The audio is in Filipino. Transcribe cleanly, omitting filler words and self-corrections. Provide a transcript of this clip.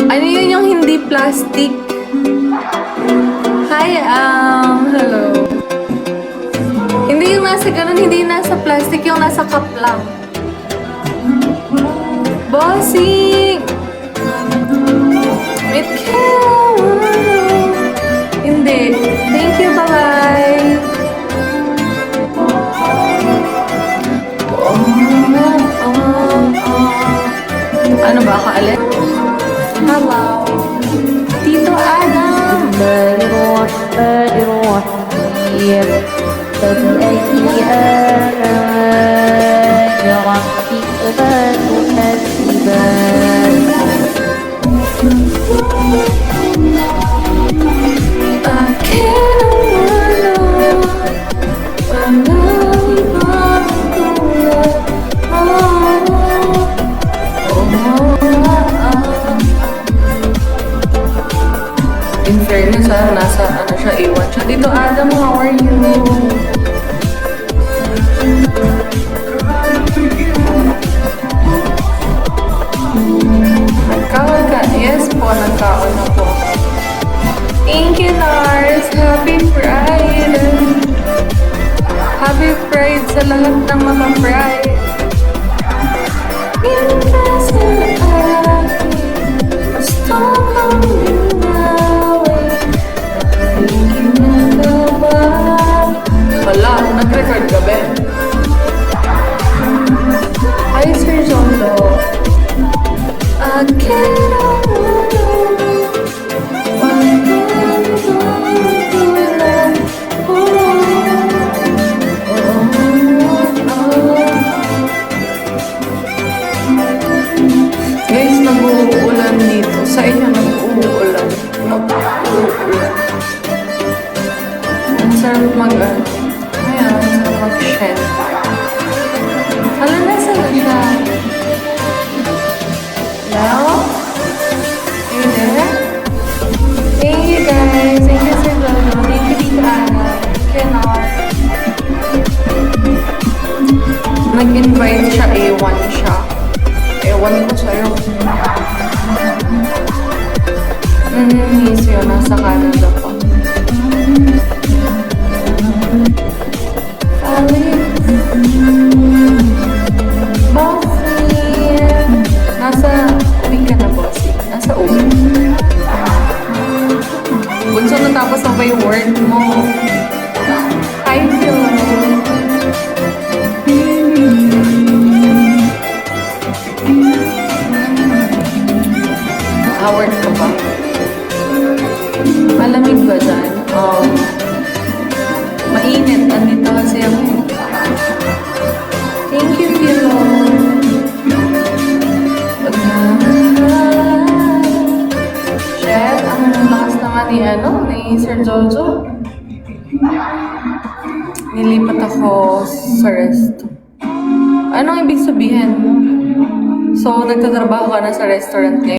Ano yun yung hindi plastic? Hi, hello. Hindi yung nasa ganun, hindi yung nasa plastic, yung nasa cup lang. Bossing! It can. Hindi. Thank you, bye-bye. Ano ba, kaalit? Hello. Tito Adam. Bismillahirrahmanirrahim. فبأي آلاء ربكما تكذبان In fairness, nasa ano siya, A1 siya. Dito, Adam, how are you? Nagkaon ka? Yes po, nagkaon na po. Thank you, Lars! Happy Pride! Happy Pride sa lahat ng mga Pride! Gusto kang ginawin. Wala, nag-record ka ba? Hi, Sir Zondo. Guys, nag-uulan dito. Sa inyo nag-uulan. Nag-uulan. Ang sarap mag-ano. Ayan, ang sarap mag-shed. Alam na saan siya. Hello? Are you there? Thank you guys. Thank you, Sir Jojo. Thank you, Tito Ana. Thank you, Nar. Nag-invite siya, A1 siya. Ewan ko sa'yo. Miss yun, nasa Canada pa. Bossy! Nasa uwi ka na, Bossy. Nasa uwi. Bunso, natapos na ba yung work mo? Hi, Phil. Howard ka ba? Malamig ba dyan? Mainit. Andito kasi ako. Thank you, Philo. Shit, ang lakas naman ni Sir Jojo. Nilipat ako sa resto. Anong ibig sabihin? So, nagtatrabaho ka na sa restaurant ngayon?